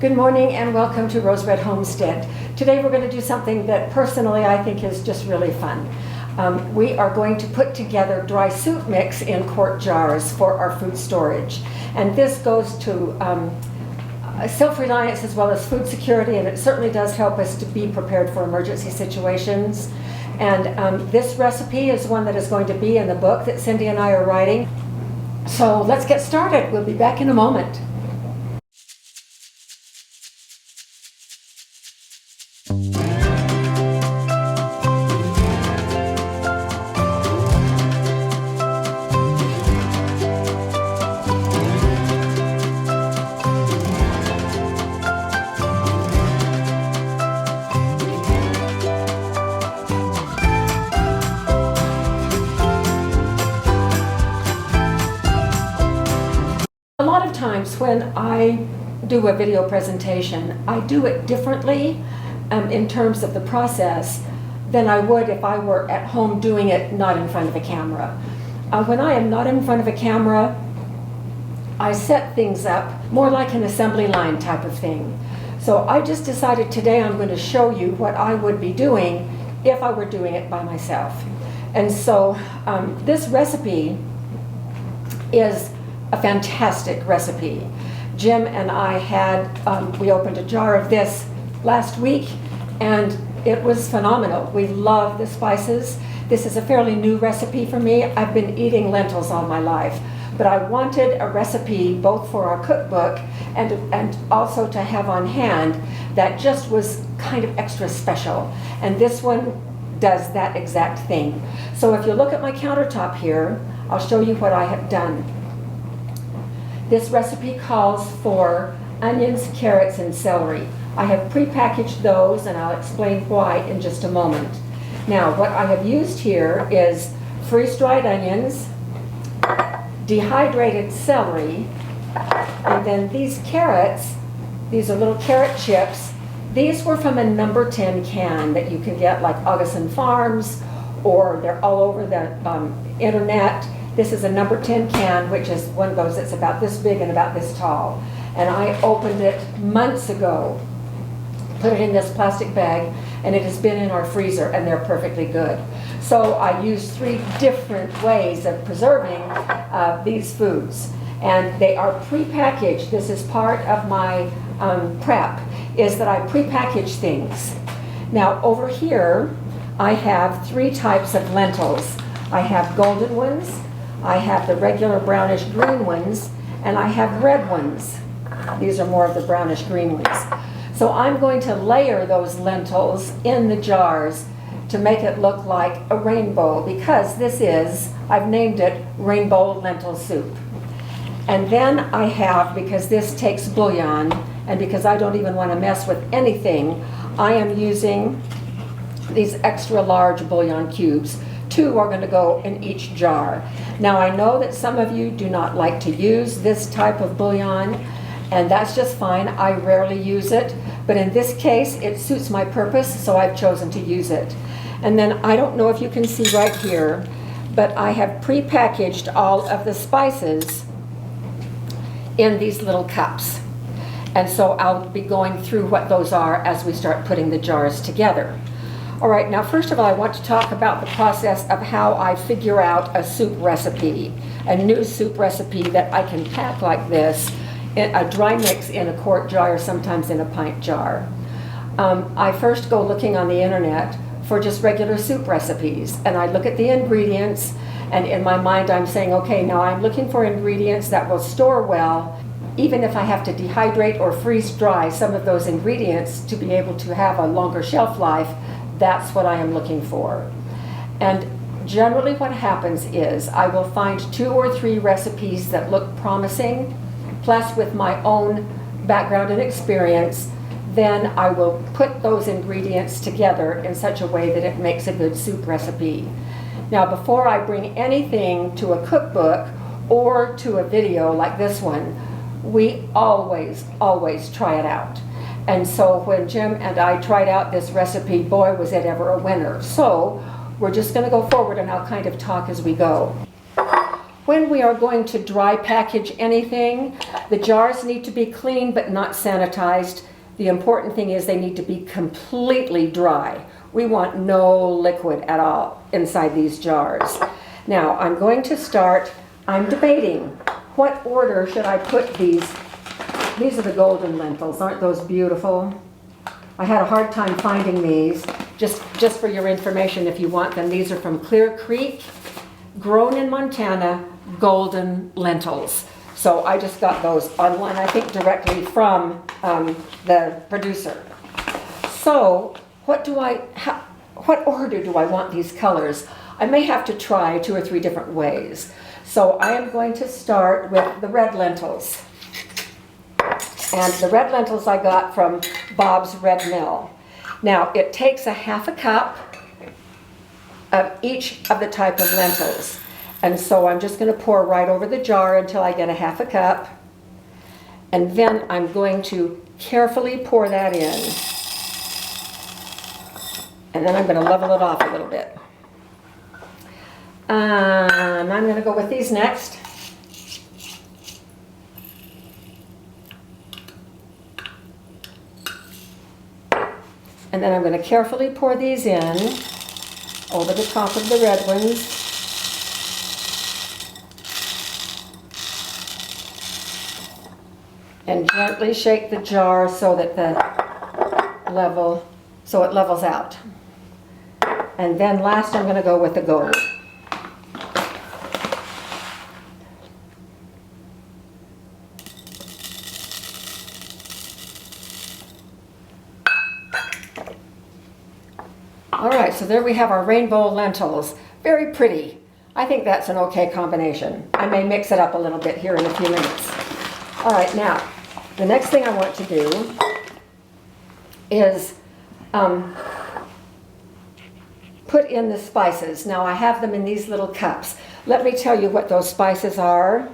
Good morning and welcome to Rosebud Homestead. Today we're going to do something that personally I think is just really fun. We are going to put together dry soup mix in quart jars for our food storage. And this goes to self-reliance as well as food security, and it certainly does help us to be prepared for emergency situations. And this recipe is one that is going to be in the book that Cindy and I are writing. So let's get started. We'll be back in a moment. A lot of times when I do a video presentation, I do it differently in terms of the process than I would if I were at home doing it not in front of a camera. When I am not in front of a camera, I set things up more like an assembly line type of thing. So I just decided today I'm going to show you what I would be doing if I were doing it by myself. And so this recipe is a fantastic recipe. Jim and I we opened a jar of this last week and it was phenomenal. We love the spices. This is a fairly new recipe for me. I've been eating lentils all my life, but I wanted a recipe both for our cookbook and also to have on hand that just was kind of extra special. And this one does that exact thing. So if you look at my countertop here, I'll show you what I have done. This recipe calls for onions, carrots, and celery. I have prepackaged those and I'll explain why in just a moment. Now, what I have used here is freeze-dried onions, dehydrated celery, and then these carrots, these are little carrot chips. These were from a number 10 can that you can get like Augustin Farms, or they're all over the internet. This is a number 10 can, which is one of those that's about this big and about this tall. And I opened it months ago, put it in this plastic bag, and it has been in our freezer, and they're perfectly good. So I used 3 different ways of preserving these foods. And they are prepackaged. This is part of my prep, is that I prepackage things. Now over here, I have 3 types of lentils. I have golden ones, I have the regular brownish green ones, and I have red ones. These are more of the brownish green ones. So I'm going to layer those lentils in the jars to make it look like a rainbow, because this is, I've named it Rainbow Lentil Soup. And then I have, because this takes bouillon, and because I don't even want to mess with anything, I am using these extra large bouillon cubes. 2 are going to go in each jar. Now I know that some of you do not like to use this type of bouillon, and that's just fine. I rarely use it, but in this case it suits my purpose, so I've chosen to use it. And then I don't know if you can see right here, but I have prepackaged all of the spices in these little cups. And so I'll be going through what those are as we start putting the jars together. All right, now first of all, I want to talk about the process of how I figure out a soup recipe, a new soup recipe that I can pack like this, in a dry mix in a quart jar or sometimes in a pint jar. I first go looking on the internet for just regular soup recipes, and I look at the ingredients, and in my mind I'm saying, okay, now I'm looking for ingredients that will store well, even if I have to dehydrate or freeze dry some of those ingredients to be able to have a longer shelf life. That's what I am looking for. And generally what happens is I will find 2 or 3 recipes that look promising, plus with my own background and experience, then I will put those ingredients together in such a way that it makes a good soup recipe. Now before I bring anything to a cookbook or to a video like this one, we always try it out. And so when Jim and I tried out this recipe, boy, was it ever a winner. So we're just going to go forward and I'll kind of talk as we go. when we are going to dry package anything, the jars need to be clean but not sanitized. The important thing is they need to be completely dry. We want no liquid at all inside these jars. Now, I'm going to start, I'm debating, what order should I put these? These are the golden lentils, aren't those beautiful? I had a hard time finding these. Just for your information, if you want them, these are from Clear Creek, grown in Montana, golden lentils. So I just got those online, I think directly from the producer. So what order do I want these colors? I may have to try 2 or 3 different ways. So I am going to start with the red lentils. And the red lentils I got from Bob's Red Mill. Now, it takes a half a cup of each of the type of lentils. And so I'm just going to pour right over the jar until I get a half a cup. And then I'm going to carefully pour that in. And then I'm going to level it off a little bit. And I'm going to go with these next. And then I'm going to carefully pour these in over the top of the red ones. And gently shake the jar so that it levels out. And then last I'm going to go with the gold. All right, so there we have our rainbow lentils. Very pretty. I think that's an okay combination. I may mix it up a little bit here in a few minutes. All right, now, the next thing I want to do is put in the spices. Now, I have them in these little cups. Let me tell you what those spices are.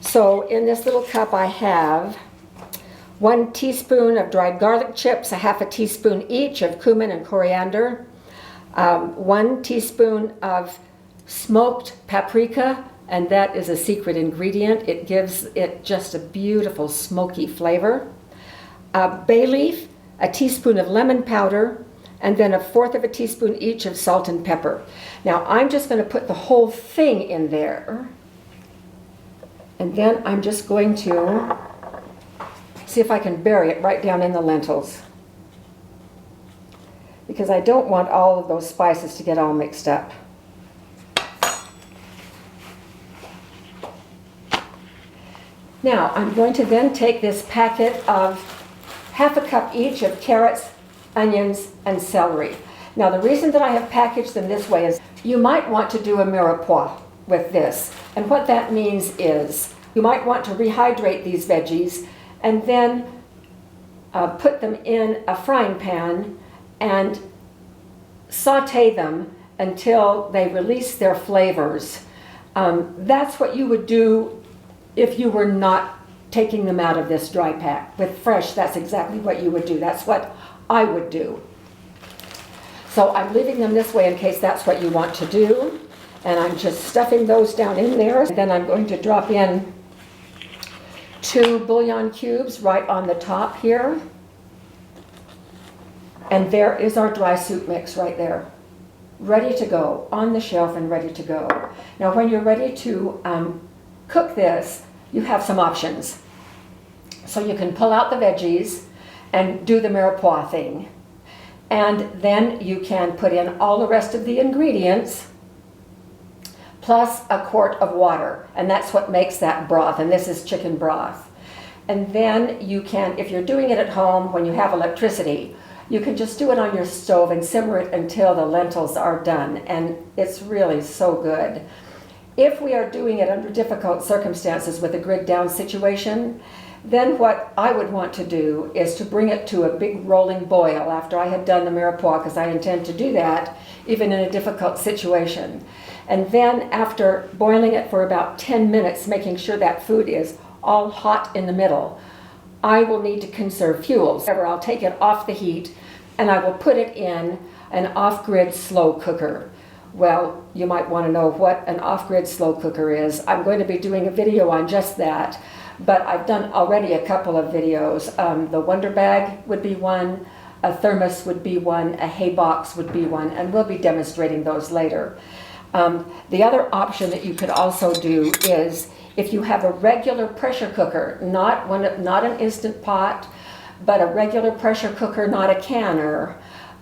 So in this little cup I have 1 teaspoon of dried garlic chips, a half a teaspoon each of cumin and coriander, 1 teaspoon of smoked paprika, and that is a secret ingredient. It gives it just a beautiful smoky flavor. Bay leaf, a teaspoon of lemon powder, and then 1/4 of a teaspoon each of salt and pepper. Now I'm just going to put the whole thing in there, and then I'm just going to see if I can bury it right down in the lentils, because I don't want all of those spices to get all mixed up. Now I'm going to then take this packet of half a cup each of carrots, onions, and celery. Now the reason that I have packaged them this way is you might want to do a mirepoix with this. And what that means is you might want to rehydrate these veggies and then put them in a frying pan and saute them until they release their flavors. That's what you would do if you were not taking them out of this dry pack. With fresh, that's exactly what you would do. That's what I would do. So I'm leaving them this way in case that's what you want to do. And I'm just stuffing those down in there. And then I'm going to drop in 2 bouillon cubes right on the top here. And there is our dry soup mix right there, ready to go, on the shelf and ready to go. Now when you're ready to cook this, you have some options. So you can pull out the veggies and do the mirepoix thing. And then you can put in all the rest of the ingredients plus a quart of water. And that's what makes that broth. And this is chicken broth. And then you can, if you're doing it at home when you have electricity, you can just do it on your stove and simmer it until the lentils are done. And it's really so good. If we are doing it under difficult circumstances with a grid down situation, then what I would want to do is to bring it to a big rolling boil after I had done the mirepoix, because I intend to do that even in a difficult situation. And then after boiling it for about 10 minutes, making sure that food is all hot in the middle, I will need to conserve fuel. So I'll take it off the heat and I will put it in an off-grid slow cooker. Well, you might want to know what an off-grid slow cooker is. I'm going to be doing a video on just that, but I've done already a couple of videos. The Wonder Bag would be one, a thermos would be one, a hay box would be one, and we'll be demonstrating those later. The other option that you could also do is if you have a regular pressure cooker, not an Instant Pot, but a regular pressure cooker, not a canner,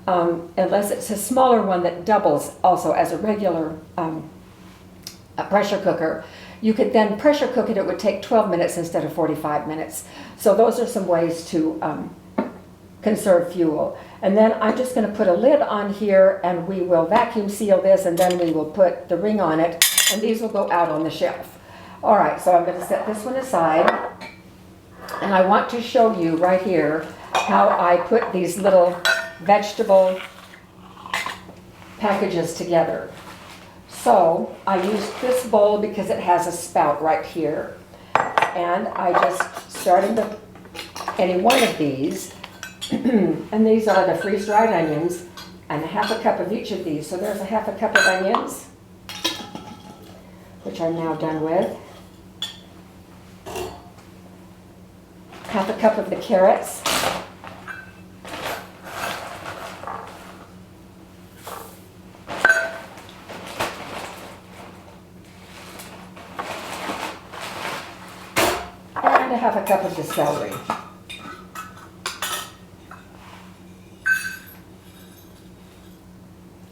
unless it's a smaller one that doubles also as a regular a pressure cooker, you could then pressure cook it. It would take 12 minutes instead of 45 minutes. So those are some ways to conserve fuel. And then I'm just going to put a lid on here, and we will vacuum seal this, and then we will put the ring on it, and these will go out on the shelf. All right, so I'm going to set this one aside, and I want to show you right here how I put these little vegetable packages together. So I used this bowl because it has a spout right here, and I just started with any one of these. And these are the freeze-dried onions, and a half a cup of each of these. So there's a half a cup of onions, which I'm now done with. Half a cup of the carrots. And a half a cup of the celery.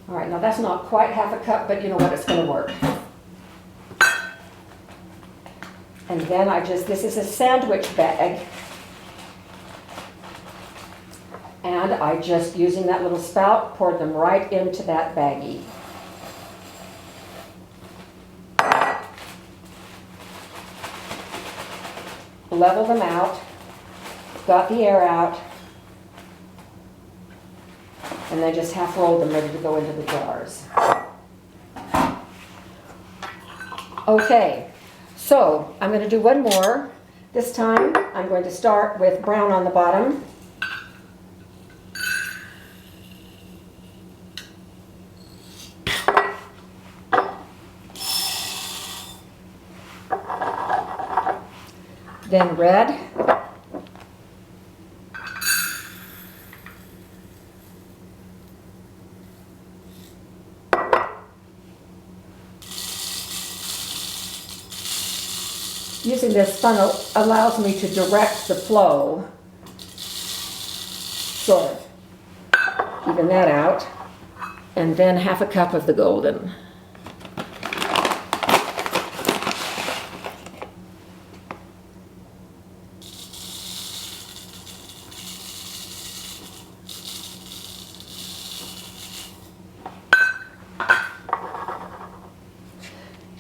All right, now that's not quite half a cup, but you know what, it's going to work. And then this is a sandwich bag. And I just, using that little spout, poured them right into that baggie. Level them out, got the air out, and then just half rolled them ready to go into the jars. Okay, so I'm going to do one more. This time I'm going to start with brown on the bottom. Then red. Using this funnel allows me to direct the flow, sort of. Even that out. And then half a cup of the golden.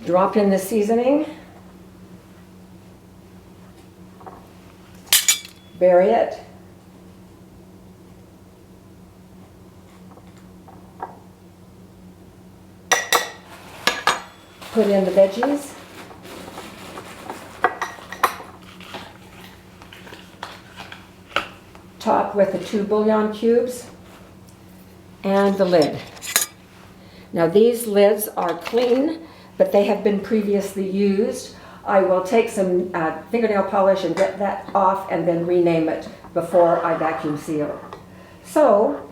Drop in the seasoning. Bury it. Put in the veggies. Top with the 2 bouillon cubes and the lid. Now these lids are clean, but they have been previously used. I will take some fingernail polish and get that off and then rename it before I vacuum seal. So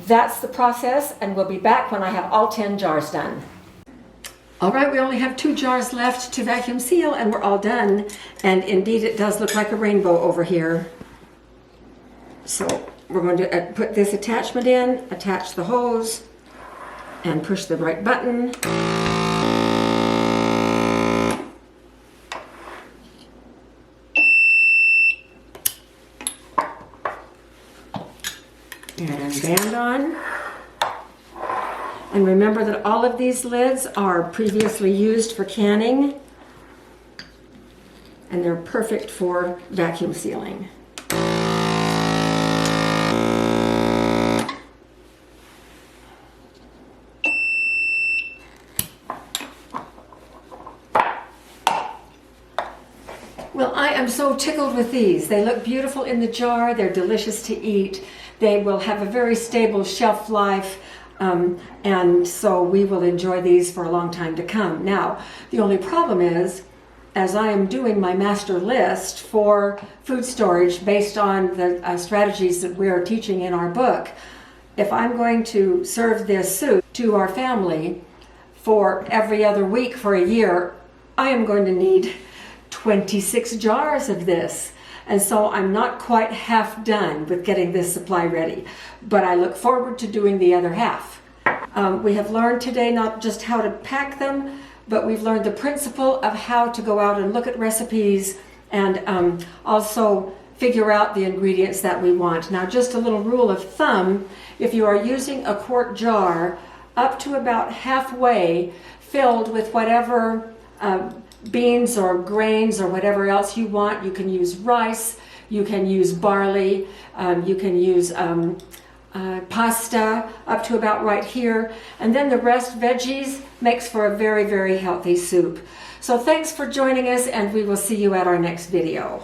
that's the process, and we'll be back when I have all 10 jars done. All right, we only have 2 jars left to vacuum seal and we're all done. And indeed it does look like a rainbow over here. So we're going to put this attachment in, attach the hose, and push the right button. And band on. And remember that all of these lids are previously used for canning, and they're perfect for vacuum sealing. Well, I am so tickled with these. They look beautiful in the jar. They're delicious to eat. They will have a very stable shelf life. And so we will enjoy these for a long time to come. Now, the only problem is, as I am doing my master list for food storage based on the strategies that we are teaching in our book, if I'm going to serve this soup to our family for every other week for a year, I am going to need 26 jars of this. And so I'm not quite half done with getting this supply ready, but I look forward to doing the other half. We have learned today not just how to pack them, but we've learned the principle of how to go out and look at recipes and also figure out the ingredients that we want. Now, just a little rule of thumb, if you are using a quart jar, up to about halfway filled with whatever beans or grains or whatever else you want. You can use rice, you can use barley, you can use pasta up to about right here, and then the rest veggies makes for a very, very healthy soup. So thanks for joining us, and we will see you at our next video.